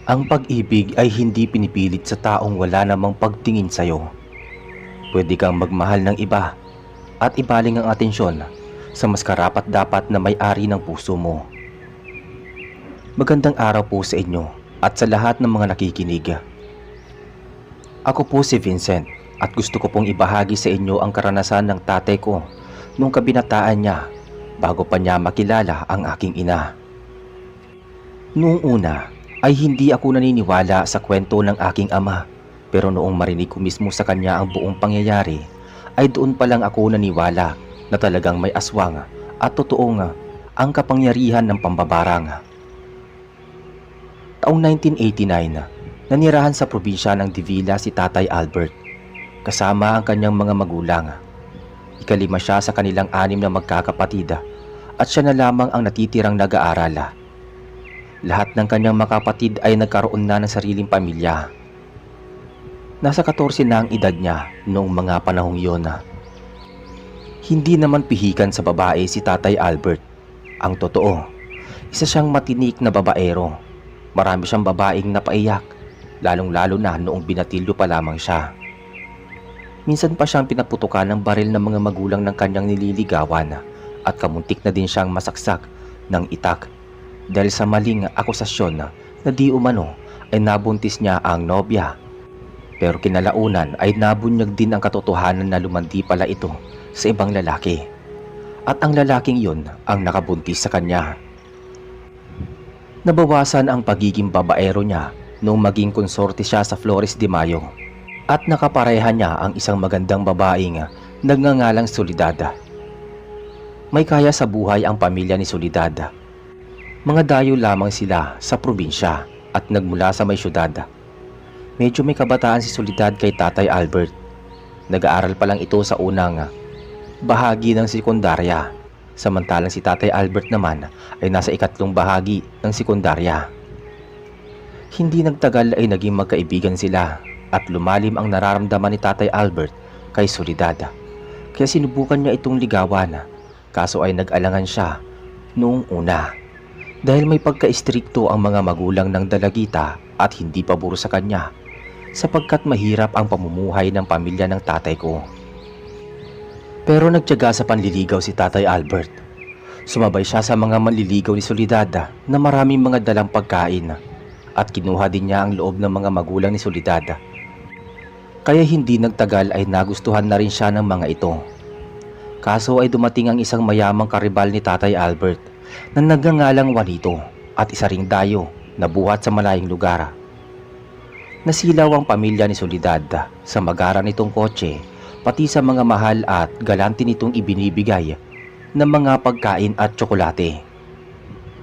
Ang pag-ibig ay hindi pinipilit sa taong wala namang pagtingin sa'yo. Pwede kang magmahal ng iba at ibaling ang atensyon sa mas karapat-dapat na may-ari ng puso mo. Magandang araw po sa inyo at sa lahat ng mga nakikinig. Ako po si Vincent at gusto ko pong ibahagi sa inyo ang karanasan ng tatay ko nung kabinataan niya bago pa niya makilala ang aking ina. Noong una ay hindi ako naniniwala sa kwento ng aking ama, pero noong marinig ko mismo sa kanya ang buong pangyayari ay doon pa lang ako naniwala na talagang may aswang at totoong ang kapangyarihan ng pambabarang. Taong 1989, nanirahan sa probinsya ng Davila si Tatay Albert kasama ang kanyang mga magulang. Ikalima siya sa kanilang 6 na magkakapatid at siya na lamang ang natitirang nag-aaral. Lahat ng kanyang mga kapatid ay nagkaroon na ng sariling pamilya. Nasa 14 na ang edad niya noong mga panahong iyon. Hindi naman pihikan sa babae si Tatay Albert. Ang totoo, isa siyang matinik na babaero. Marami siyang babaeng napaiyak, lalong-lalo na noong binatilyo pa lamang siya. Minsan pa siyang pinaputukan ng baril ng mga magulang ng kanyang nililigawan at kamuntik na din siyang masaksak ng itak dahil sa maling akusasyon na di umano ay nabuntis niya ang nobya. Pero kinalaunan ay nabunyag din ang katotohanan na lumandi pala ito sa ibang lalaki at ang lalaking yun ang nakabuntis sa kanya. Nabawasan ang pagiging babaero niya nung maging konsorte siya sa Flores de Mayo at nakapareha niya ang isang magandang babaeng nagngangalang Soledad. May kaya sa buhay ang pamilya ni Soledad. Mga dayo lamang sila sa probinsya at nagmula sa may syudad. Medyo may kabataan si Soledad kay Tatay Albert. Nag-aaral pa lang ito sa unang bahagi ng sekundarya, samantalang si Tatay Albert naman ay nasa ikatlong bahagi ng sekundarya. Hindi nagtagal ay naging magkaibigan sila at lumalim ang nararamdaman ni Tatay Albert kay Soledad. Kaya sinubukan niya itong ligawan, kaso ay nag-alangan siya noong una. Dahil may pagka-istrikto ang mga magulang ng dalagita at hindi pabor sa kanya sapagkat mahirap ang pamumuhay ng pamilya ng tatay ko. Pero nagtiyaga sa panliligaw si Tatay Albert. Sumabay siya sa mga manliligaw ni Soledad na maraming mga dalang pagkain at kinuha din niya ang loob ng mga magulang ni Soledad. Kaya hindi nagtagal ay nagustuhan na rin siya ng mga ito. Kaso ay dumating ang isang mayamang karibal ni Tatay Albert na nagngangalang Juanito at isa ring dayo na buhat sa malayong lugar. Nasilaw ang pamilya ni Soledad sa magara nitong kotse pati sa mga mahal at galante nitong ibinibigay ng mga pagkain at tsokolate.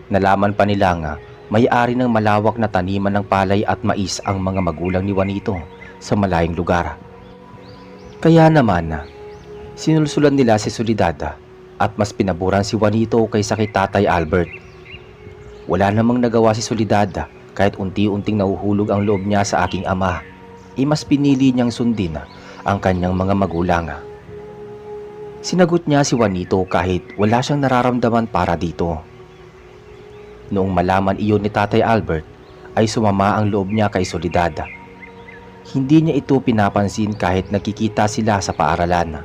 Nalaman pa nila nga may-ari ng malawak na taniman ng palay at mais ang mga magulang ni Juanito sa malayong lugar. Kaya naman, sinulsulan nila si Soledad at mas pinaburan si Juanito kaysa kay Tatay Albert. Wala namang nagawa si Soledad kahit unti-unting nahuhulog ang loob niya sa aking ama, mas pinili niyang sundin ang kanyang mga magulang. Sinagot niya si Juanito kahit wala siyang nararamdaman para dito. Noong malaman iyon ni Tatay Albert ay sumama ang loob niya kay Soledad. Hindi niya ito pinapansin kahit nakikita sila sa paaralan.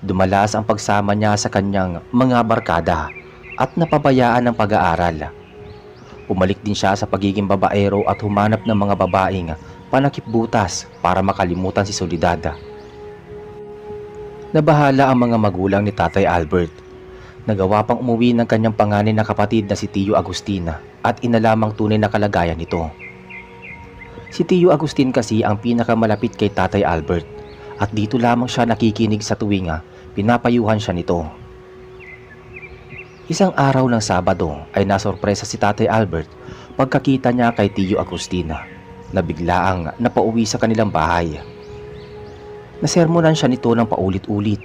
Dumalas ang pagsama niya sa kanyang mga barkada at napabayaan ang pag-aaral. Umalik din siya sa pagiging babaero at humanap ng mga babaeng panakipbutas para makalimutan si Soledad. Nabahala ang mga magulang ni Tatay Albert. Nagawa pang umuwi ng kanyang panganay na kapatid na si Tio Agustin at inalamang tunay na kalagayan nito. Si Tio Agustin kasi ang pinakamalapit kay Tatay Albert at dito lamang siya nakikinig sa tuwing pinapayuhan siya nito. Isang araw ng Sabado ay nasorpresa si Tatay Albert pagkakita niya kay Tio Agustin na biglaang napauwi sa kanilang bahay. Nasermonan siya nito ng paulit-ulit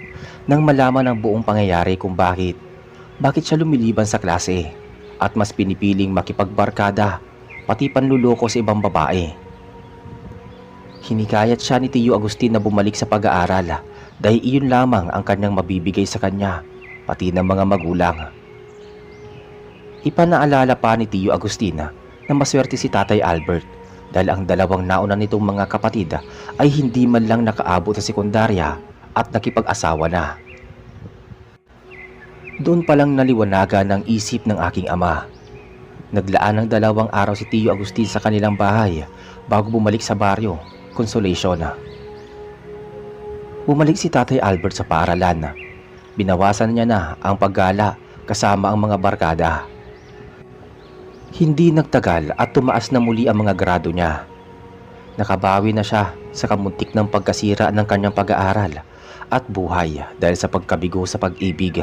nang malaman ang buong pangyayari kung bakit siya lumiliban sa klase at mas pinipiling makipagbarkada pati panluloko sa ibang babae. Hinikayat siya ni Tio Agustin na bumalik sa pag-aaral dahil iyon lamang ang kanyang mabibigay sa kanya pati ng mga magulang. Ipanaalala pa ni Tio Agustin na maswerte si Tatay Albert dahil ang dalawang nauna nitong mga kapatid ay hindi man lang nakaabot sa sekundarya at nakipag-asawa na. Doon palang naliwanagan ang isip ng aking ama. Naglaan ng 2 araw si Tio Agustin sa kanilang bahay bago bumalik sa baryo, Consolacion. Bumalik si Tatay Albert sa paaralan. Binawasan niya na ang paggala kasama ang mga barkada. Hindi nagtagal at tumaas na muli ang mga grado niya. Nakabawi na siya sa kamuntik ng pagkasira ng kanyang pag-aaral at buhay dahil sa pagkabigo sa pag-ibig.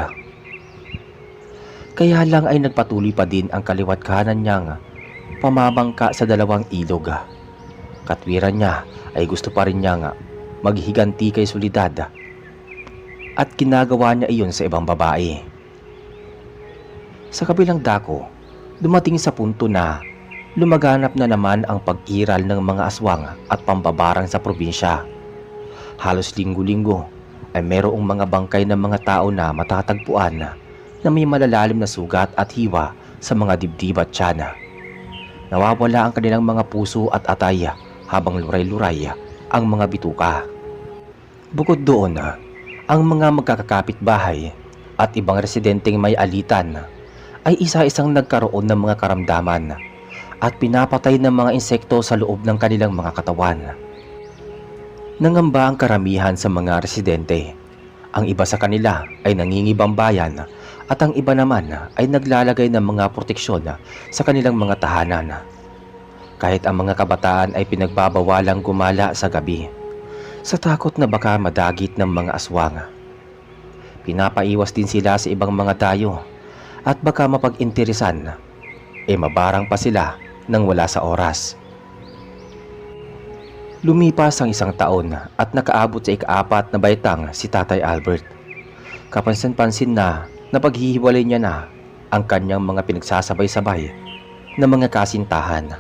Kaya lang ay nagpatuloy pa din ang kaliwat kanan niyang pamabangka sa 2 ilog. Katwiran niya ay gusto pa rin niyang maghiganti kay Soledad at ginagawa niya iyon sa ibang babae. Sa kabilang dako, dumating sa punto na lumaganap na naman ang pag-iral ng mga aswang at pambabarang sa probinsya. Halos linggo-linggo ay merong mga bangkay ng mga tao na matatagpuan na may malalalim na sugat at hiwa sa mga dibdib at tiyan. Nawawala ang kanilang mga puso at atay habang luray-luray ang mga bituka. Bukod doon, ang mga magkakakapit bahay at ibang residenteng may alitan ay isa-isang nagkaroon ng mga karamdaman at pinapatay ng mga insekto sa loob ng kanilang mga katawan. Nangamba ang karamihan sa mga residente. Ang iba sa kanila ay nangingibang bayan at ang iba naman ay naglalagay ng mga proteksyon sa kanilang mga tahanan. Kahit ang mga kabataan ay pinagbabawalang gumala sa gabi sa takot na baka madagit ng mga aswang. Pinapaiwas din sila sa ibang mga dayo at baka mapag-interesan, mabarang pa sila nang wala sa oras. Lumipas ang 1 taon at nakaabot sa ika-4 na baitang si Tatay Albert. Kapansin-pansin na napaghihiwalay niya na ang kanyang mga pinagsasabay-sabay na mga kasintahan.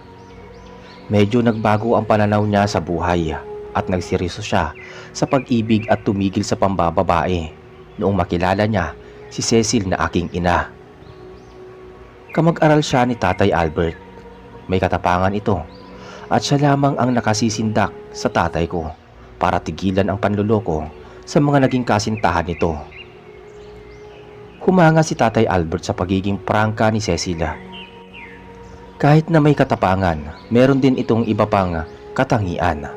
Medyo nagbago ang pananaw niya sa buhay at nagseryoso siya sa pag-ibig at tumigil sa pambababae noong makilala niya si Cecil na aking ina. Kamag-aral siya ni Tatay Albert. May katapangan ito at siya lamang ang nakasisindak sa tatay ko para tigilan ang panluloko sa mga naging kasintahan nito. Humanga si Tatay Albert sa pagiging prangka ni Cecilia. Kahit na may katapangan, meron din itong iba pang katangian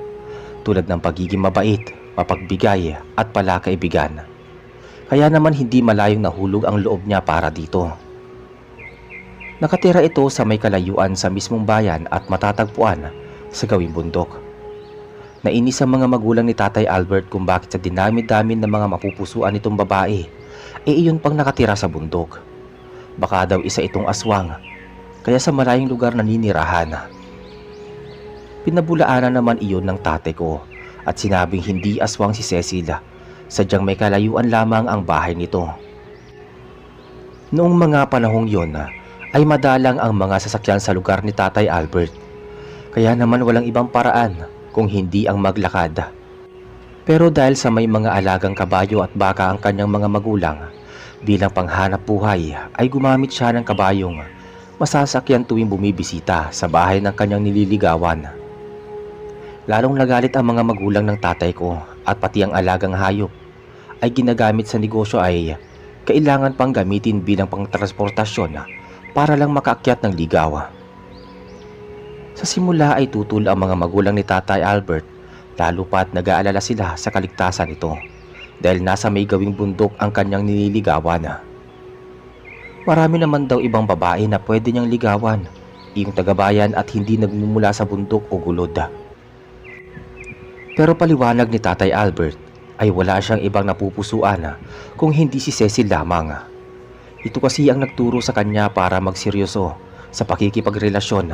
tulad ng pagiging mabait, mapagbigay at palakaibigan. Kaya naman hindi malayong nahulog ang loob niya para dito. Nakatira ito sa may kalayuan sa mismong bayan at matatagpuan sa gawing bundok. Nainis ang mga magulang ni Tatay Albert kung bakit sa dinami-dami ng mga mapupusuan nitong babae, iyon pang nakatira sa bundok. Baka daw isa itong aswang, kaya sa malayong lugar naninirahan. Pinabulaanan naman iyon ng tatay ko at sinabing hindi aswang si Cecilia, sadyang may kalayuan lamang ang bahay nito. Noong mga panahong yon, ay madalang ang mga sasakyan sa lugar ni Tatay Albert. Kaya naman walang ibang paraan kung hindi ang maglakad. Pero dahil sa may mga alagang kabayo at baka ang kanyang mga magulang, bilang panghanap buhay ay gumamit siya ng kabayong masasakyan tuwing bumibisita sa bahay ng kanyang nililigawan. Lalong nagalit ang mga magulang ng tatay ko at pati ang alagang hayop ay ginagamit sa negosyo ay kailangan pang gamitin bilang pangtransportasyon para lang makaakyat ng ligaw. Sa simula ay tutol ang mga magulang ni Tatay Albert, lalo pa't nag-aalala sila sa kaligtasan nito dahil nasa may gawing bundok ang kanyang nililigawan. Marami naman daw ibang babae na pwede niyang ligawan, iyong tagabayan at hindi nagmumula sa bundok o gulod. Pero paliwanag ni Tatay Albert ay wala siyang ibang napupusuan kung hindi si Cecil lamang. Ito kasi ang nagturo sa kanya para magseryoso sa pakikipagrelasyon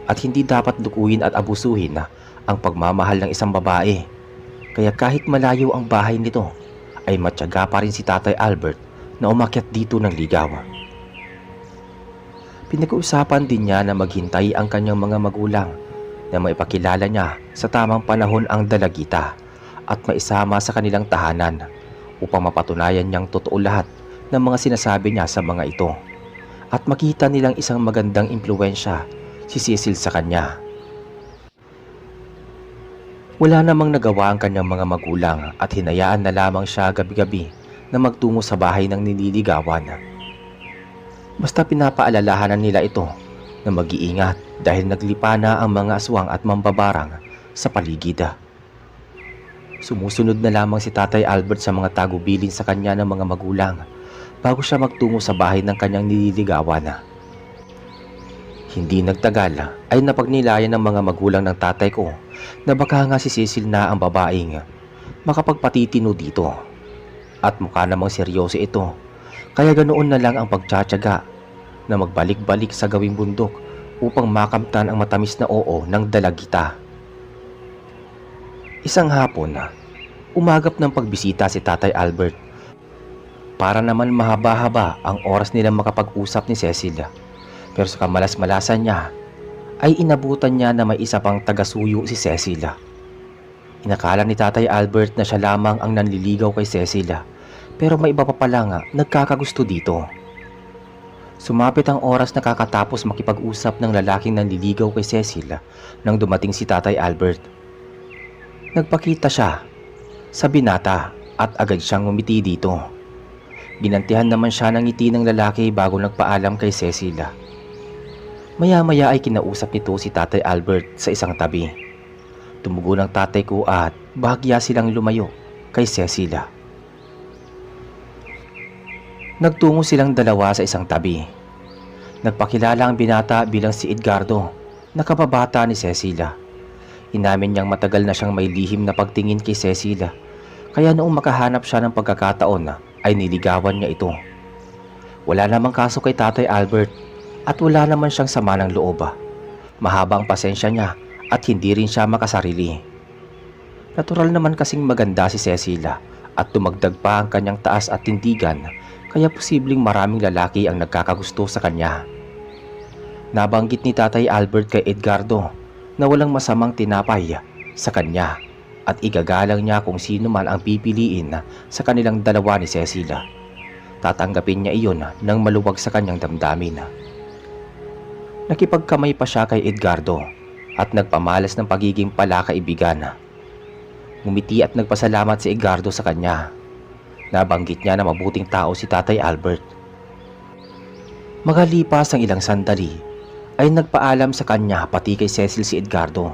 at hindi dapat dukuhin at abusuhin ang pagmamahal ng isang babae. Kaya kahit malayo ang bahay nito ay matyaga pa rin si Tatay Albert na umakyat dito ng ligaw. Pinag-uusapan din niya na maghintay ang kanyang mga magulang na maipakilala niya sa tamang panahon ang dalagita at maisama sa kanilang tahanan upang mapatunayan niyang totoo lahat ng mga sinasabi niya sa mga ito at makita nilang isang magandang impluwensya si Cecil sa kanya. Wala namang nagawa ang kanyang mga magulang at hinayaan na lamang siya gabi-gabi na magtungo sa bahay ng nililigawan. Basta pinapaalalahanan nila ito na mag-iingat dahil naglipa na ang mga aswang at mambabarang sa paligid. Sumusunod na lamang si Tatay Albert sa mga tagubilin sa kanya ng mga magulang bago siya magtungo sa bahay ng kanyang nililigawan. Hindi nagtagal ay napagnilayan ng mga magulang ng tatay ko na baka nga si Cecil na ang babaeng makapagpatitino dito. At mukha namang seryoso ito, kaya ganoon na lang ang pagtsatsaga na magbalik-balik sa gawing bundok upang makamtan ang matamis na oo ng dalagita. Isang hapon, umagap ng pagbisita si Tatay Albert para naman mahaba-haba ang oras nila makapag-usap ni Cecil. Pero sa kamalas-malasan niya ay inabutan niya na may isa pang taga-suyo si Cecil. Inakala ni Tatay Albert na siya lamang ang nanliligaw kay Cecil, pero may iba pa pala nga nagkakagusto dito. Sumapit ang oras na kakatapos makipag-usap ng lalaking nanliligaw kay Cecil nang dumating si Tatay Albert. Nagpakita siya sa binata at agad siyang ngumiti dito. Ginantihan naman siya ng ngiti ng lalaki bago nagpaalam kay Cecil. Maya-maya ay kinausap nito si Tatay Albert sa isang tabi. Tumugo ng tatay ko at bahagya silang lumayo kay Cecil. Nagtungo silang dalawa sa isang tabi. Nagpakilala ang binata bilang si Edgardo, na kababata ni Cecil. Inamin niyang matagal na siyang may lihim na pagtingin kay Cecil, kaya noong makahanap siya ng pagkakataon ay niligawan niya ito. Wala namang kaso kay Tatay Albert at wala naman siyang sama ng loob. Mahaba ang pasensya niya at hindi rin siya makasarili. Natural naman kasing maganda si Cecil at tumagdag pa ang kanyang taas at tindigan, kaya posibleng maraming lalaki ang nagkakagusto sa kanya. Nabanggit ni Tatay Albert kay Edgardo na walang masamang tinapay sa kanya at igagalang niya kung sino man ang pipiliin sa kanilang dalawa ni Cecil. Tatanggapin niya iyon nang maluwag sa kanyang damdamin. Nakipagkamay pa siya kay Edgardo at nagpamalas ng pagiging palakaibigan. Ngumiti at nagpasalamat si Edgardo sa kanya. Nabanggit niya na mabuting tao si Tatay Albert. Magalipas ang ilang sandali ay nagpaalam sa kanya pati kay Cecil si Edgardo.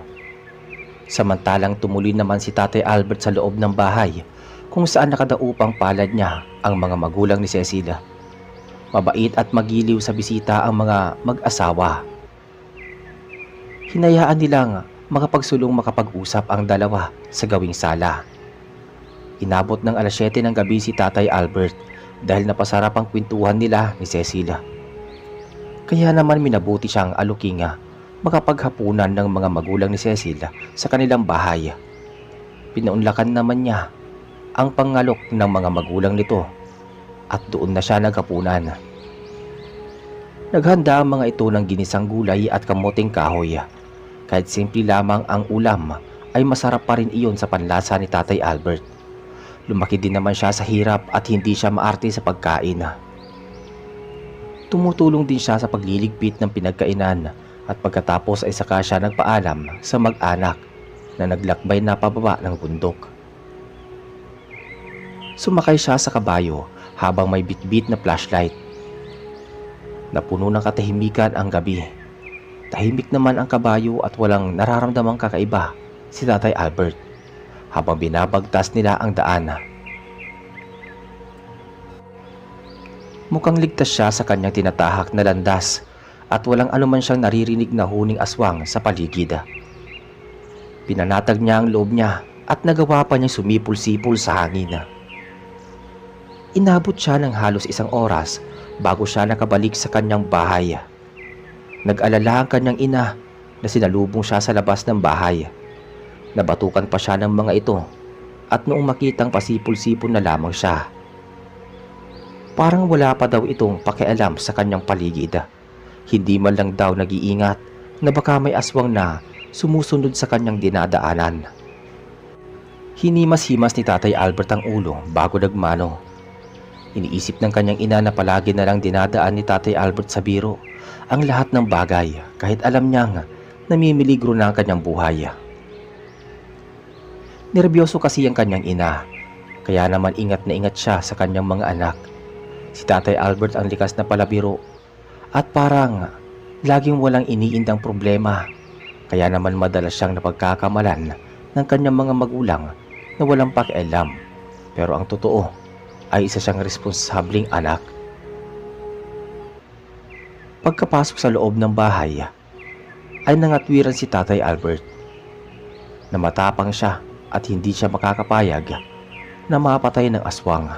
Samantalang tumuloy naman si Tatay Albert sa loob ng bahay kung saan nakadaupang palad niya ang mga magulang ni Cecil. Mabait at magiliw sa bisita ang mga mag-asawa. Hinayaan nilang makapagsulong makapag-usap ang dalawa sa gawing sala. Inabot ng alas 7 ng gabi si Tatay Albert dahil napasarap ang kwentuhan nila ni Cecil. Kaya naman minabuti siyang alukinga makapaghapunan ng mga magulang ni Cecil sa kanilang bahay. Pinaunlakan naman niya ang pangalok ng mga magulang nito at doon na siya naghapunan. Naghanda ang mga ito ng ginisang gulay at kamuting kahoy. Kahit simple lamang ang ulam ay masarap pa rin iyon sa panlasa ni Tatay Albert. Lumaki din naman siya sa hirap at hindi siya maarte sa pagkain. Tumutulong din siya sa pagliligpit ng pinagkainan at pagkatapos ay saka siya nagpaalam sa mag-anak na naglakbay na pababa ng bundok. Sumakay siya sa kabayo habang may bitbit na flashlight. Napuno ng katahimikan ang gabi. Tahimik naman ang kabayo at walang nararamdamang kakaiba si Tatay Albert habang binabagtas nila ang daan. Mukhang ligtas siya sa kanyang tinatahak na landas at walang anuman siyang naririnig na huning aswang sa paligid. Pinanatag niya ang loob niya at nagawa pa niyang sumipul-sipul sa hangin. Inabot siya ng halos isang oras bago siya nakabalik sa kanyang bahay. Nag-alala ang kanyang ina na sinalubong siya sa labas ng bahay. Nabatukan pa siya ng mga ito at noong makitang pasipul-sipul na lamang siya. Parang wala pa daw itong pakialam sa kanyang paligid. Hindi man lang daw nag-iingat na baka may aswang na sumusunod sa kanyang dinadaanan. Hinimas-himas ni Tatay Albert ang ulo bago nagmano. Iniisip ng kanyang ina na palagi na lang dinadaan ni Tatay Albert sa biro ang lahat ng bagay kahit alam niyang namimiligro na ang kanyang buhay. Nerbiyoso kasi ang kanyang ina, kaya naman ingat na ingat siya sa kanyang mga anak. Si Tatay Albert ang likas na palabiro at parang laging walang iniindang problema, kaya naman madalas siyang napagkakamalan ng kanyang mga magulang na walang pakialam. Pero ang totoo ay isa siyang responsableng anak. Pagkapasok sa loob ng bahay ay nangatwiran si Tatay Albert na matapang siya at hindi siya makakapayag na mapatay ng aswang.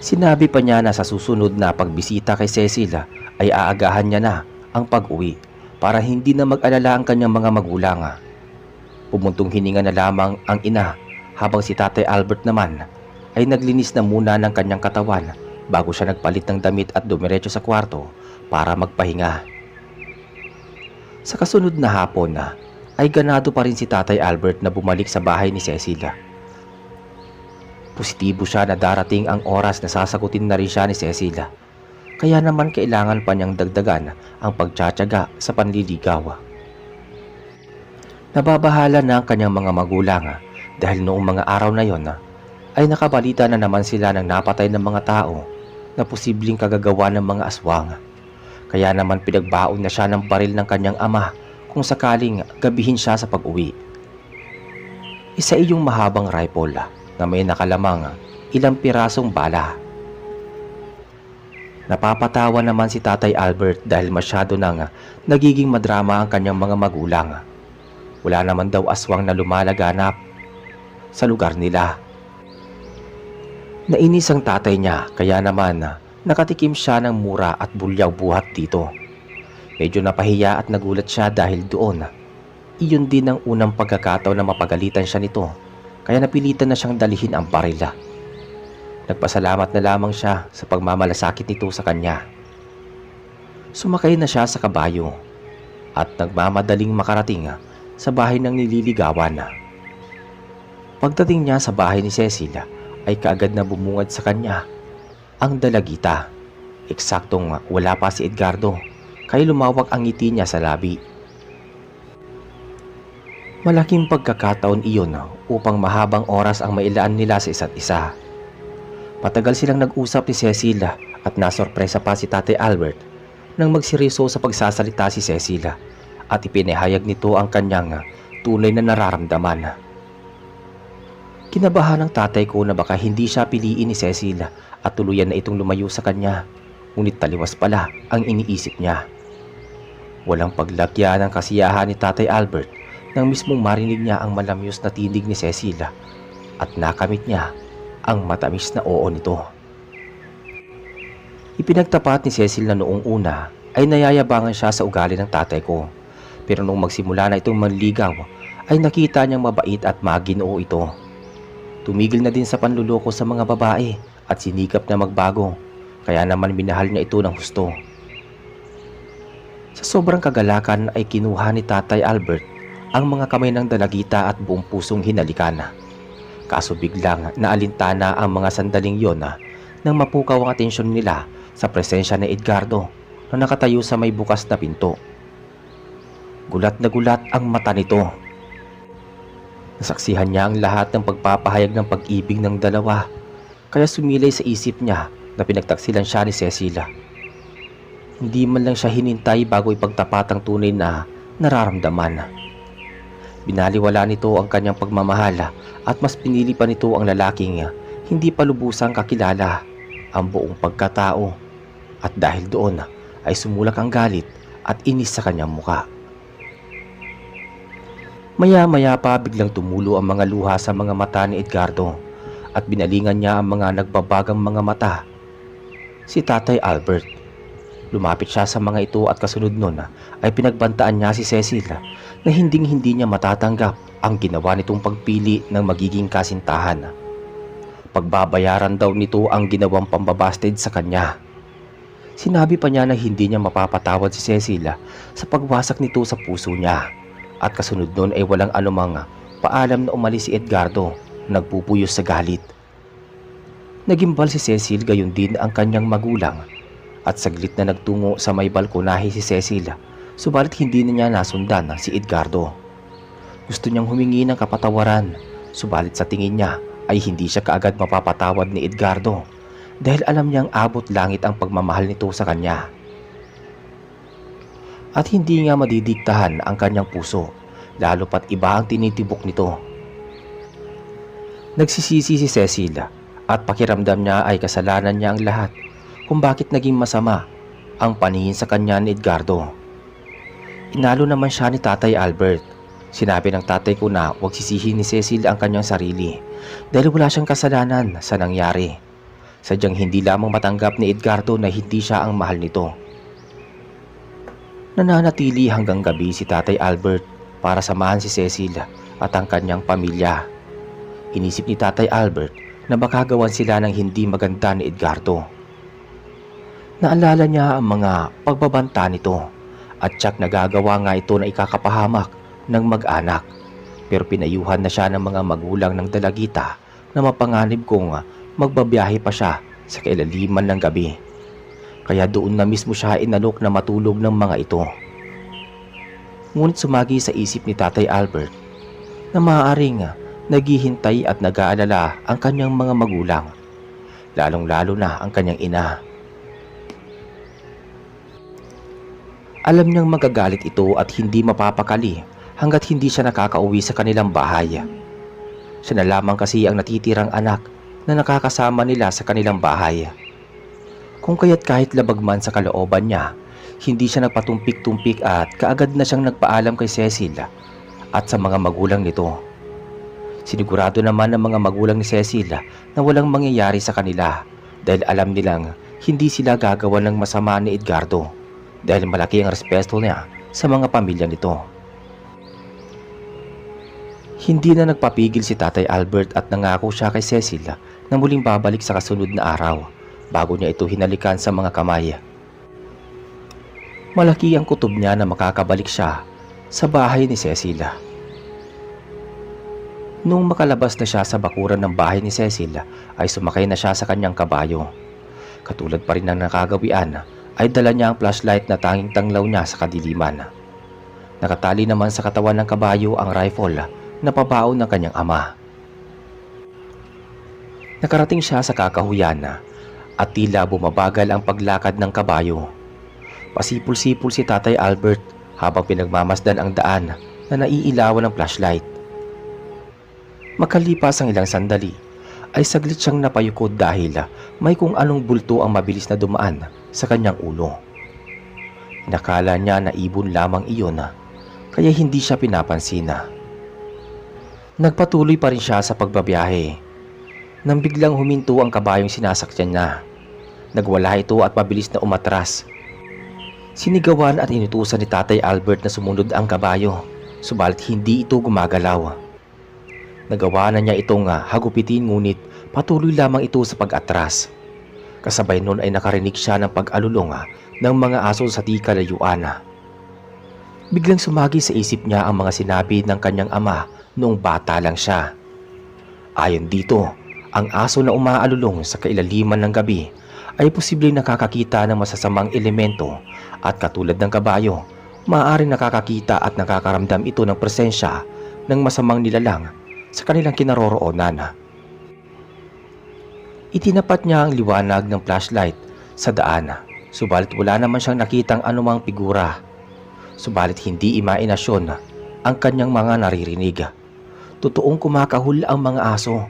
Sinabi pa niya na sa susunod na pagbisita kay Cecil ay aagahan niya na ang pag-uwi para hindi na mag-alala ang kanyang mga magulang. Pumuntong hininga na lamang ang ina habang si Tatay Albert naman ay naglinis na muna ng kanyang katawan bago siya nagpalit ng damit at dumiretso sa kwarto para magpahinga. Sa kasunod na hapon ay ganado pa rin si Tatay Albert na bumalik sa bahay ni Cecil. Positibo siya na darating ang oras na sasagutin na rin siya ni Cecil. Kaya naman kailangan pa niyang dagdagan ang pagtsatsaga sa panliligaw. Nababahala na ang kanyang mga magulang dahil noong mga araw na yon ay nakabalita na naman sila ng napatay ng mga tao na posibleng kagagawa ng mga aswang. Kaya naman pinagbaon na siya ng baril ng kanyang ama kung sakaling gabihin siya sa pag-uwi. Isa iyong mahabang rifle na may nakalamang ilang pirasong bala. Napapatawa naman si Tatay Albert dahil masyado nang nagiging madrama ang kanyang mga magulang. Wala naman daw aswang na lumalaganap sa lugar nila. Nainis ang tatay niya kaya naman nakatikim siya ng mura at bulyaw buhat dito. Medyo napahiya at nagulat siya dahil doon iyon din ang unang pagkakataon na mapagalitan siya nito, kaya napilitan na siyang dalihin ang barila. Nagpasalamat na lamang siya sa pagmamalasakit nito sa kanya. Sumakay na siya sa kabayo at nagmamadaling makarating sa bahay ng nililigawan. Pagdating niya sa bahay ni Cecil ay kaagad na bumungad sa kanya ang dalagita. Eksaktong wala pa si Edgardo, kaya lumawak ang ngiti niya sa labi. Malaking pagkakataon iyon upang mahabang oras ang mailaan nila sa isa't isa. Matagal silang nag-usap ni Cecil at nasorpresa pa si Tatay Albert nang magseryoso sa pagsasalita si Cecil at ipinahayag nito ang kanyang tunay na nararamdaman. Kinabahan ng tatay ko na baka hindi siya piliin ni Cecil at tuluyan na itong lumayo sa kanya, ngunit taliwas pala ang iniisip niya. Walang paglagyan ng kasiyahan ni Tatay Albert nang mismong marinig niya ang malamyos na tinig ni Cecil at nakamit niya ang matamis na oo nito. Ipinagtapat ni Cecil na noong una ay nayayabangan siya sa ugali ng tatay ko, pero nung magsimula na itong manligaw ay nakita niyang mabait at maginoo ito. Tumigil na din sa panluloko sa mga babae at sinikap na magbago, kaya naman minahal niya ito ng husto. Sa sobrang kagalakan ay kinuha ni Tatay Albert ang mga kamay ng dalagita at buong pusong hinalikan. Kaso biglang naalintana ang mga sandaling yon nang mapukaw ang atensyon nila sa presensya ni Edgardo na nakatayo sa may bukas na pinto. Gulat na gulat ang mata nito. Nasaksihan niya ang lahat ng pagpapahayag ng pag-ibig ng dalawa, kaya sumilay sa isip niya na pinagtaksilan siya ni Cecilia. Hindi man lang siya hinintay bago ipagtapat ang tunay na nararamdaman. Binaliwala nito ang kanyang pagmamahal at mas pinili pa nito ang lalaking hindi pa lubusang kakilala ang buong pagkatao, at dahil doon ay sumulak ang galit at inis sa kanyang muka. Maya-maya pa biglang tumulo ang mga luha sa mga mata ni Edgardo at binalingan niya ang mga nagbabagang mga mata. Si Tatay Albert. Lumapit siya sa mga ito at kasunod nun ay pinagbantaan niya si Cecil na hinding-hindi niya matatanggap ang ginawa nitong pagpili ng magiging kasintahan. Pagbabayaran daw nito ang ginawang pambabasted sa kanya. Sinabi pa niya na hindi niya mapapatawad si Cecil sa pagwasak nito sa puso niya, at kasunod nun ay walang anumang paalam na umalis si Edgardo, nagpupuyos sa galit. Nagimbal si Cecil, gayon din ang kanyang magulang, at saglit na nagtungo sa may balkonahe si Cecil, subalit hindi na niya nasundan si Edgardo. Gusto niyang humingi ng kapatawaran, subalit sa tingin niya ay hindi siya kaagad mapapatawad ni Edgardo dahil alam niyang abot langit ang pagmamahal nito sa kanya. At hindi nga madidiktahan ang kanyang puso, lalo pat iba ang tinitibok nito. Nagsisisi si Cecil at pakiramdam niya ay kasalanan niya ang lahat kung bakit naging masama ang paningin sa kanya ni Edgardo. Inalo naman siya ni Tatay Albert. Sinabi ng tatay ko na huwag sisihin ni Cecil ang kanyang sarili dahil wala siyang kasalanan sa nangyari. Sadyang hindi lamang matanggap ni Edgardo na hindi siya ang mahal nito. Nananatili hanggang gabi si Tatay Albert para samahan si Cecil at ang kanyang pamilya. Inisip ni Tatay Albert na baka gawan sila ng hindi maganda ni Edgardo. Naalala niya ang mga pagbabanta nito at tiyak nagagawa nga ito na ikakapahamak ng mag-anak, pero pinayuhan na siya ng mga magulang ng dalagita na mapanganib kung magbabiyahe pa siya sa kailaliman ng gabi. Kaya doon na mismo siya inalok na matulog ng mga ito. Ngunit sumagi sa isip ni Tatay Albert na maaaring naghihintay at nag-aalala ang kanyang mga magulang, lalong-lalo na ang kanyang ina. Alam niyang magagalit ito at hindi mapapakali hanggat hindi siya nakakauwi sa kanilang bahay. Siya na lamang kasi ang natitirang anak na nakakasama nila sa kanilang bahay. Kung kaya't kahit labag man sa kalooban niya, hindi siya nagpatumpik-tumpik at kaagad na siyang nagpaalam kay Cecil at sa mga magulang nito. Sinigurado naman ng mga magulang ni Cecil na walang mangyayari sa kanila dahil alam nilang hindi sila gagawa ng masama ni Edgardo dahil malaki ang respeto niya sa mga pamilya nito. Hindi na nagpapigil si Tatay Albert at nangako siya kay Cecil na muling babalik sa kasunod na araw bago niya ito hinalikan sa mga kamay. Malaki ang kutob niya na makakabalik siya sa bahay ni Cecil. Nung makalabas na siya sa bakuran ng bahay ni Cecil ay sumakay na siya sa kanyang kabayo. Katulad pa rin ng nakagawian ay dala niya ang flashlight na tanging tanglaw niya sa kadiliman. Nakatali naman sa katawan ng kabayo ang rifle na pabaon ng kanyang ama. Nakarating siya sa kakahuyan at tila bumabagal ang paglakad ng kabayo. Pasipul-sipul si Tatay Albert habang pinagmamasdan ang daan na naiilawan ng flashlight. Makalipas ang ilang sandali ay saglit siyang napayukod dahil may kung anong bulto ang mabilis na dumaan sa kanyang ulo. Nakala niya na ibon lamang iyon kaya hindi siya pinapansin. Nagpatuloy pa rin siya sa pagbabiyahe nang biglang huminto ang kabayong sinasakyan niya. Nagwala ito at mabilis na umatras. Sinigawan at inutusan ni Tatay Albert na sumunod ang kabayo, subalit hindi ito gumagalaw. Nagawa na niya itong hagupitin ngunit patuloy lamang ito sa pag-atras. Kasabay nun ay nakarinig siya ng pag-alulong ng mga aso sa di kalayuan. Biglang sumagi sa isip niya ang mga sinabi ng kanyang ama noong bata lang siya. Ayon dito, ang aso na umaalulong sa kailaliman ng gabi ay posibleng nakakakita ng masasamang elemento at katulad ng kabayo, maaaring nakakakita at nakakaramdam ito ng presensya ng masamang nilalang sa kanilang kinaroroonan. Itinapat niya ang liwanag ng flashlight sa daan, subalit wala naman siyang nakitang anumang figura. Subalit hindi imahinasyon ang kanyang mga naririnig. Totoong kumakahul ang mga aso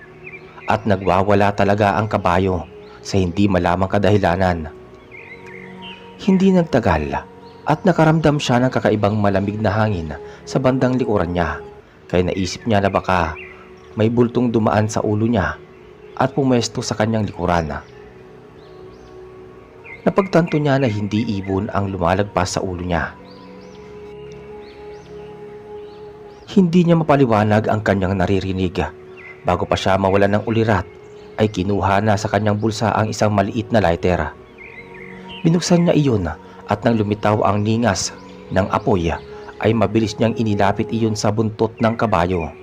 at nagwawala talaga ang kabayo sa hindi malamang kadahilanan. Hindi nagtagal at nakaramdam siya ng kakaibang malamig na hangin sa bandang likuran niya, kaya naisip niya na baka may bultong dumaan sa ulo niya at pumesto sa kanyang likuran. Napagtanto niya na hindi ibon ang lumalagpas sa ulo niya. Hindi niya mapaliwanag ang kanyang naririnig. Bago pa siya mawalan ng ulirat, ay kinuha na sa kanyang bulsa ang isang maliit na lighter. Binuksan niya iyon at nang lumitaw ang ningas ng apoy, ay mabilis niyang inilapit iyon sa buntot ng kabayo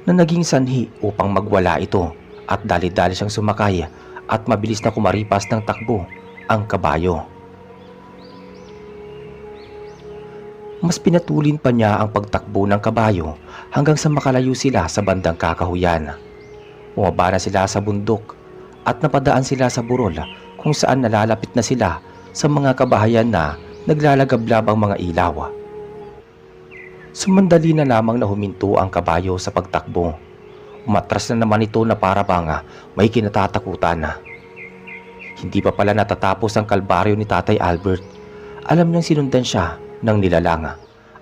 na naging sanhi upang magwala ito at dali-dali siyang sumakay at mabilis na kumaripas ng takbo ang kabayo. Mas pinatulin pa niya ang pagtakbo ng kabayo hanggang sa makalayo sila sa bandang kakahuyan. Bumaba na sila sa bundok at napadaan sila sa burol kung saan nalalapit na sila sa mga kabahayan na naglalagablab ang mga ilaw. Sumandali na lamang na huminto ang kabayo sa pagtakbo. Umatras na naman ito na para bang may kinatatakutan. Hindi pa pala natatapos ang kalbaryo ni Tatay Albert. Alam niyang sinundan siya ng nilalang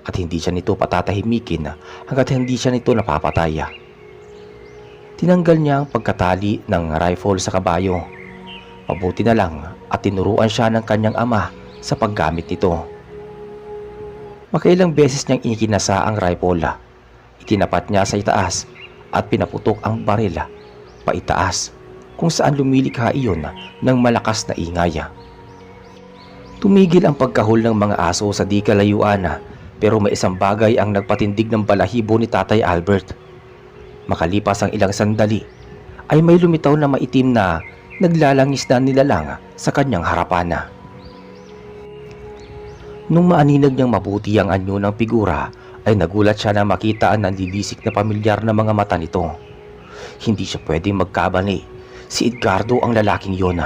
at hindi siya nito patatahimikin hanggat hindi siya nito napapatay. Tinanggal niya ang pagkatali ng rifle sa kabayo. Mabuti na lang at tinuruan siya ng kanyang ama sa paggamit nito. Makailang beses niyang ikinasa ang rifle. Itinapat niya sa itaas at pinaputok ang baril paitaas kung saan lumilikha iyon ng malakas na ingay. Tumigil ang pagkahol ng mga aso sa di kalayuan pero may isang bagay ang nagpatindig ng balahibo ni Tatay Albert. Makalipas ang ilang sandali ay may lumitaw na maitim na naglalangis na nilalang sa kanyang harapan. Nung maaninag niyang mabuti ang anyo ng figura ay nagulat siya na makita ang nanlilisik na pamilyar na mga mata nito. Hindi siya pwedeng magkabali. Si Edgardo ang lalaking yon.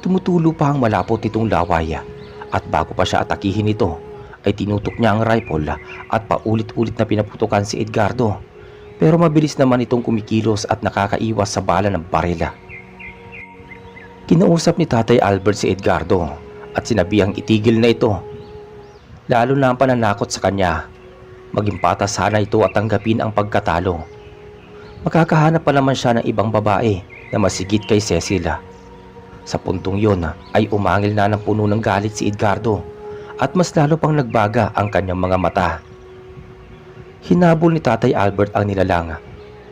Tumutulo pa ang malapot nitong laway at bago pa siya atakihin ito ay tinutok niya ang rifle at paulit-ulit na pinaputukan si Edgardo pero mabilis naman itong kumikilos at nakakaiwas sa bala ng barila. Kinausap ni Tatay Albert si Edgardo at sinabihang itigil na ito. Lalo na ang pananakot sa kanya. Maging patas sana ito at tanggapin ang pagkatalo. Makakahanap pa naman siya ng ibang babae na masigit kay Cecilia. Sa puntong yon ay umangil na ng puno ng galit si Edgardo at mas lalo pang nagbaga ang kanyang mga mata. Hinabol ni Tatay Albert ang nilalang,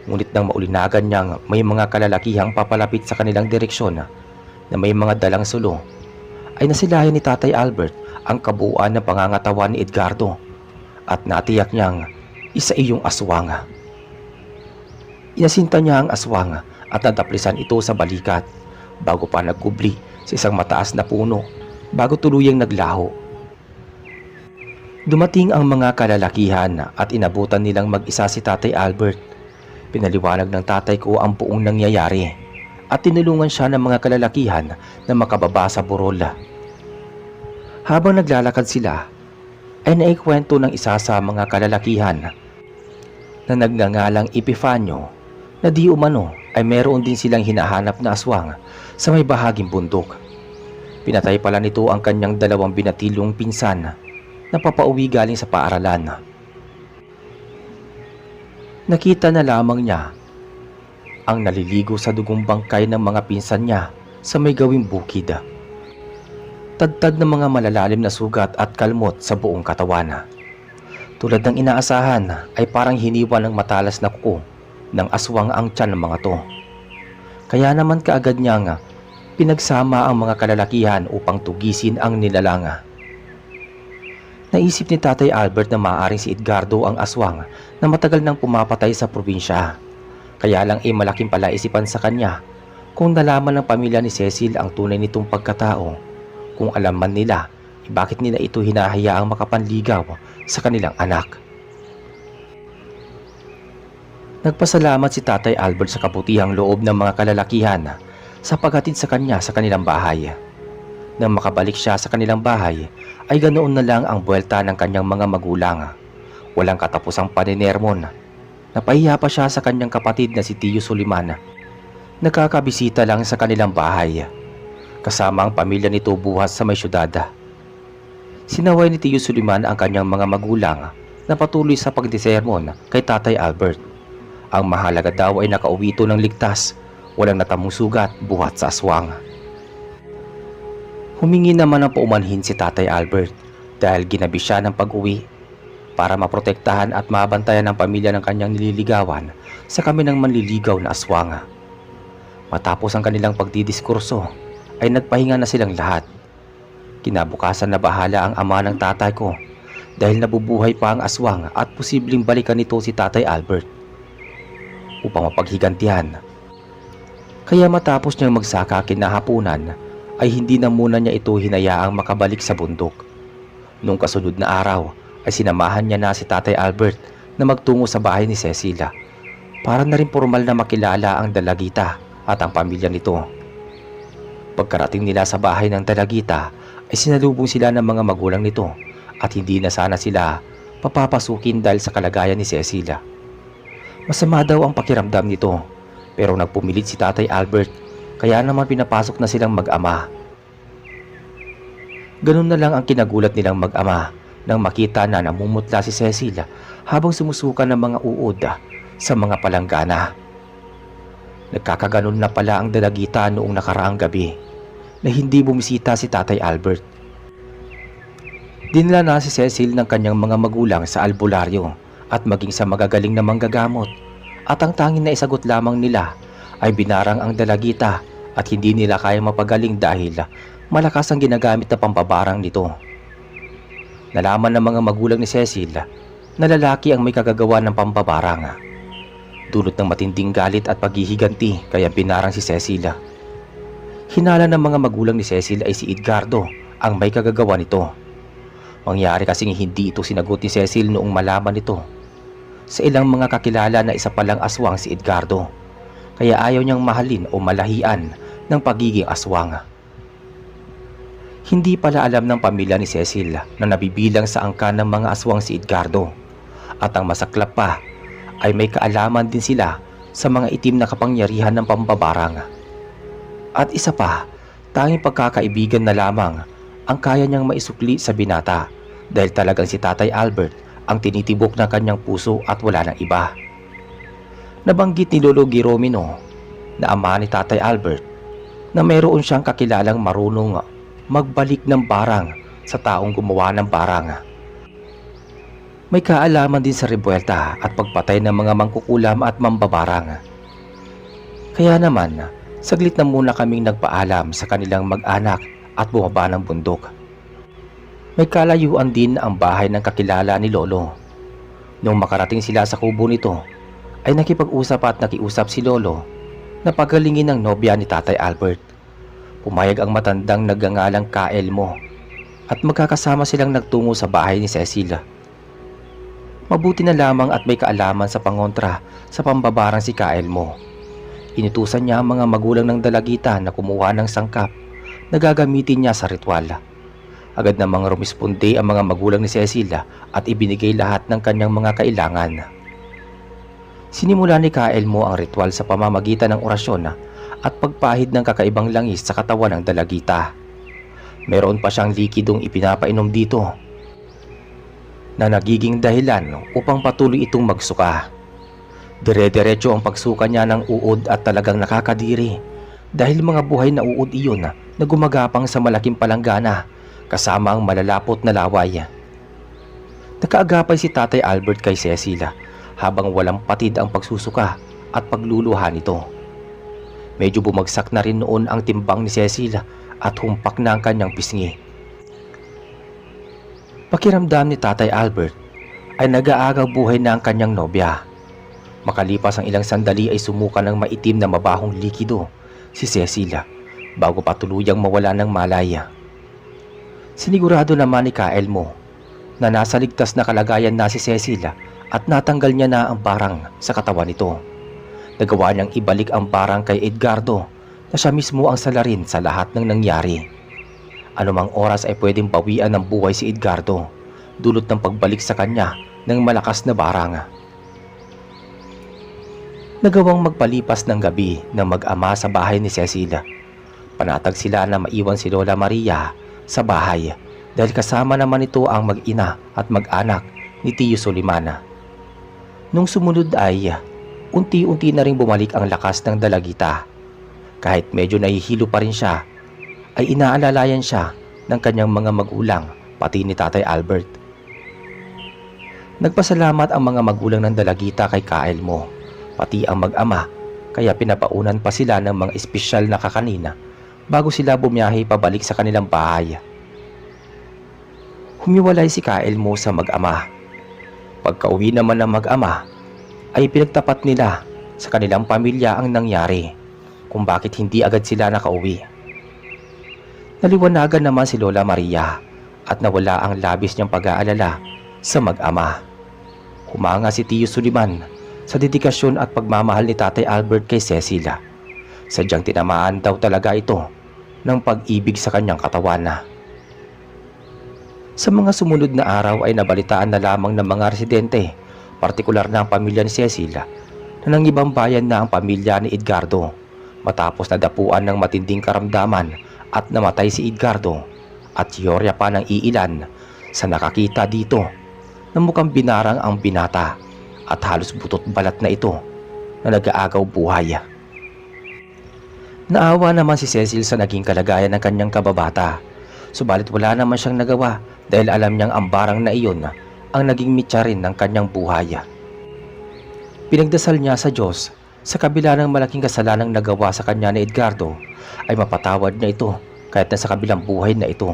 ngunit nang maulinagan niyang may mga kalalakihang papalapit sa kanilang direksyon na may mga dalang sulo, ay nasilayan ni Tatay Albert ang kabuuan ng pangangatawan ni Edgardo at natiyak niyang isa iyong aswang. Inasinta niya ang aswang at nataplisan ito sa balikat bago pa nagkubli sa isang mataas na puno bago tuluyang naglaho. Dumating ang mga kalalakihan at inabutan nilang mag-isa si Tatay Albert. Pinaliwanag ng tatay ko ang buong nangyayari at tinulungan siya ng mga kalalakihan na makababa sa burol. Habang naglalakad sila ay naikwento ng isa sa mga kalalakihan na nagngangalang Epifanio na di umano ay meron din silang hinahanap na aswang sa may bahaging bundok. Pinatay pala nito ang kanyang dalawang binatilong pinsan na papauwi galing sa paaralan. Nakita na lamang niya ang naliligo sa dugong bangkay ng mga pinsan niya sa may gawing bukid. Tadtad ng mga malalalim na sugat at kalmot sa buong katawan. Tulad ng inaasahan ay parang hiniwa ng matalas na kuko ng aswang ang tiyan ng mga to. Kaya naman kaagad niyang pinagsama ang mga kalalakihan upang tugisin ang nilalanga. Naisip ni Tatay Albert na maaaring si Edgardo ang aswang na matagal nang pumapatay sa probinsya. Kaya lang ay malaking palaisipan sa kanya kung nalaman ng pamilya ni Cecil ang tunay nitong pagkatao. Kung alam man nila, bakit nila ito hinahayaang makapanligaw sa kanilang anak. Nagpasalamat si Tatay Albert sa kabutihang loob ng mga kalalakihan sa paghatid sa kanya sa kanilang bahay. Nang makabalik siya sa kanilang bahay, ay ganoon na lang ang buwelta ng kanyang mga magulang. Walang katapusang paninermon. Napahiya pa siya sa kanyang kapatid na si Tio Suliman. Nakakabisita lang sa kanilang bahay. Kasama ang pamilya nito buhat sa may syudad. Sinaway ni Tio Suliman ang kanyang mga magulang na patuloy sa pagdisermon kay Tatay Albert. Ang mahalaga daw ay nakauwi ito ng ligtas, walang natamong sugat buhat sa aswang. Humingi naman ng paumanhin si Tatay Albert dahil ginabi siya ng pag-uwi para maprotektahan at mabantayan ang pamilya ng kanyang nililigawan sa kami ng manliligaw na aswang. Matapos ang kanilang pagdidiskurso ay nagpahinga na silang lahat. Kinabukasan na bahala ang ama ng tatay ko dahil nabubuhay pa ang aswang at posibleng balikan nito si Tatay Albert upang mapaghigantihan. Kaya matapos niyang magsaka kinahapunan ay hindi na muna niya ito hinayaang makabalik sa bundok. Nung kasunod na araw ay sinamahan niya na si Tatay Albert na magtungo sa bahay ni Cecilia para na rin formal na makilala ang dalagita at ang pamilya nito. Pagkarating nila sa bahay ng dalagita ay sinalubong sila ng mga magulang nito at hindi na sana sila papapasukin dahil sa kalagayan ni Cecilia. Masama daw ang pakiramdam nito pero nagpumilit si Tatay Albert kaya naman pinapasok na silang mag-ama. Ganun na lang ang kinagulat nilang mag-ama nang makita na namumutla si Cecilia habang sumusuka ng mga uod sa mga palanggana. Nagkakaganon na pala ang dalagita noong nakaraang gabi na hindi bumisita si Tatay Albert. Dinala na si Cecil ng kanyang mga magulang sa albularyo at maging sa magagaling na manggagamot at ang tanging na isagot lamang nila ay binarang ang dalagita at hindi nila kayang mapagaling dahil malakas ang ginagamit na pambabarang nito. Nalaman ng mga magulang ni Cecil na lalaki ang may kagagawa ng pambabarang. Dulot ng matinding galit at paghihiganti kaya binarang si Cecilia. Hinala ng mga magulang ni Cecil ay si Edgardo ang may kagagawa nito. Mangyari kasing hindi ito sinagot ni Cecil noong malaman nito sa ilang mga kakilala na isa palang aswang si Edgardo, kaya ayaw niyang mahalin o malahian ng pagiging aswang. Hindi pala alam ng pamilya ni Cecil na nabibilang sa angkan ng mga aswang si Edgardo at ang masaklap pa ay may kaalaman din sila sa mga itim na kapangyarihan ng pambabarang. At isa pa, tanging pagkakaibigan na lamang ang kaya niyang maisukli sa binata dahil talagang si Tatay Albert ang tinitibok ng kanyang puso at wala ng iba. Nabanggit ni Lolo Giromino na ama ni Tatay Albert na mayroon siyang kakilalang marunong magbalik ng barang sa taong gumawa ng barang. May kaalaman din sa rebuelta at pagpatay ng mga mangkukulam at mambabarang. Kaya naman, saglit na muna kaming nagpaalam sa kanilang mag-anak at bumaba ng bundok. May kalayuan din ang bahay ng kakilala ni Lolo. Nung makarating sila sa kubo nito, ay nakipag-usap at nakiusap si Lolo na pagalingin ng nobya ni Tatay Albert. Pumayag ang matandang nagngangalang Kaelmo at magkakasama silang nagtungo sa bahay ni Cecilia. Mabuti na lamang at may kaalaman sa pangontra sa pambabarang si Kaelmo. Inutusan niya ang mga magulang ng dalagita na kumuha ng sangkap na gagamitin niya sa ritual. Agad namang rumisponde ang mga magulang ni Cecilia at ibinigay lahat ng kanyang mga kailangan. Sinimula ni Kaelmo ang ritual sa pamamagitan ng orasyon at pagpahid ng kakaibang langis sa katawan ng dalagita. Meron pa siyang likidong ipinapainom dito na nagiging dahilan upang patuloy itong magsuka. Dire-diretso ang pagsuka niya ng uod at talagang nakakadiri dahil mga buhay na uod iyon na gumagapang sa malaking palanggana kasama ang malalapot na laway. Nakaagapay si Tatay Albert kay Cecilia habang walang patid ang pagsusuka at pagluluha nito. Medyo bumagsak na rin noon ang timbang ni Cecilia at humpak na ang kanyang pisngi. Pakiramdam ni Tatay Albert ay nag-aagaw buhay na ang kanyang nobya. Makalipas ang ilang sandali ay sumuka ng maitim na mabahong likido si Cecilia bago pa tuluyang mawala ng malaya. Sinigurado naman ni Kaelmo na nasa ligtas na kalagayan na si Cecilia at natanggal niya na ang barang sa katawan nito. Nagawa niyang ibalik ang barang kay Edgardo na siya mismo ang salarin sa lahat ng nangyari. Anumang oras ay pwedeng bawian ng buhay si Edgardo dulot ng pagbalik sa kanya ng malakas na barang. Nagawang magpalipas ng gabi ng mag-ama sa bahay ni Cecilia. Panatag sila na maiwan si Lola Maria sa bahay dahil kasama naman ito ang mag-ina at mag-anak ni Tio Solimana. Nung sumunod ay unti-unti na ring bumalik ang lakas ng dalagita. Kahit medyo nahihilo pa rin siya, ay inaalalayan siya ng kanyang mga magulang pati ni Tatay Albert. Nagpasalamat ang mga magulang ng dalagita kay Kaelmo, pati ang mag-ama, kaya pinapaunan pa sila ng mga espesyal na kakanina bago sila bumiyahe pabalik sa kanilang bahay. Humiwalay si Kaelmo sa mag-ama. Pagka-uwi naman ng mag-ama, ay pinagtapat nila sa kanilang pamilya ang nangyari. kung bakit hindi agad sila nakauwi. Naliwanagan naman si Lola Maria at nawala ang labis niyang pag-aalala sa mag-ama. Humanga si Tiyo Suliman sa dedikasyon at pagmamahal ni Tatay Albert kay Cecil. Sadyang tinamaan daw talaga ito ng pag-ibig sa kanyang katawan. Sa mga sumunod na araw ay nabalitaan na lamang ng mga residente, partikular na ang pamilya ni Cecil, na ng ibang bayan na ang pamilya ni Edgardo matapos nadapuan ng matinding karamdaman at namatay si Edgardo at teorya pa ng iilan sa nakakita dito na mukhang binarang ang binata at halos butot balat na ito na nag-aagaw buhay. Naawa naman si Cecil sa naging kalagayan ng kanyang kababata, subalit wala naman siyang nagawa dahil alam niyang ang barang na iyon ang naging mitya rin ng kanyang buhay. Pinagdasal niya sa Diyos sa kabila ng malaking kasalanang nagawa sa kanya ni Edgardo ay mapatawad niya ito kahit na sa kabilang buhay na ito.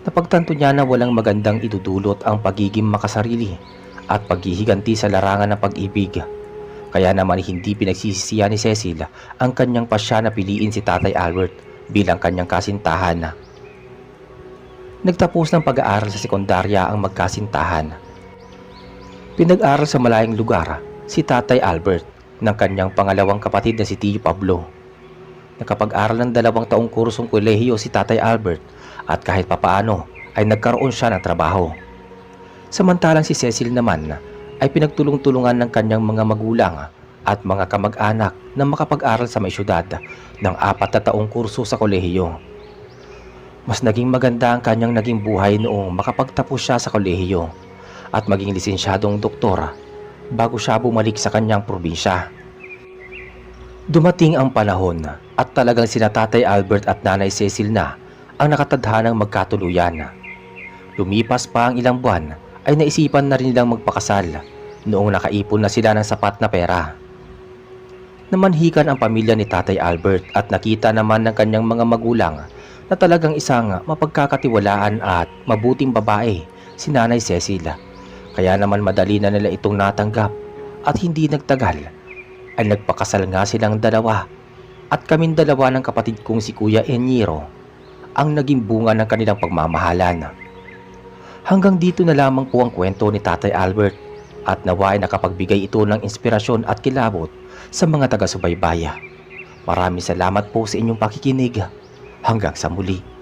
Napagtanto niya na walang magandang idudulot ang pagiging makasarili at paghihiganti sa larangan ng pag-ibig. Kaya naman hindi pinagsisisihan ni Cecil ang kanyang pasya na piliin si Tatay Albert bilang kanyang kasintahan. Nagtapos ng pag-aaral sa sekundarya ang magkasintahan. Pinag-aral sa malayong lugar si Tatay Albert ng kanyang pangalawang kapatid na si Tio Pablo. Nakapag-aral ng 2 taong kursong kolehiyo si Tatay Albert at kahit papaano ay nagkaroon siya ng trabaho. Samantalang si Cecil naman ay pinagtulong-tulungan ng kanyang mga magulang at mga kamag-anak na makapag-aral sa may syudad ng 4 na taong kurso sa kolehiyo. Mas naging maganda ang kanyang naging buhay noong makapagtapos siya sa kolehiyo at maging lisensyadong doktor bago siya bumalik sa kanyang probinsya. Dumating ang panahon at talagang sina Tatay Albert at Nanay Cecil na ang nakatadhanang magkatuluyan. Lumipas pa ang ilang buwan ay naisipan na rin nilang magpakasal noong nakaipon na sila ng sapat na pera. Namanhikan ang pamilya ni Tatay Albert at nakita naman ng kanyang mga magulang na talagang isang mapagkakatiwalaan at mabuting babae si Nanay Cecil. Kaya naman madali na nila itong natanggap at hindi nagtagal ay nagpakasal nga silang dalawa at kaming dalawa ng kapatid kong si Kuya Enyiro ang naging bunga ng kanilang pagmamahalan. Hanggang dito na lamang po ang kwento ni Tatay Albert at nawa ay nakapagbigay ito ng inspirasyon at kilabot sa mga taga-subaybaya. Maraming salamat po sa inyong pakikinig. Hanggang sa muli.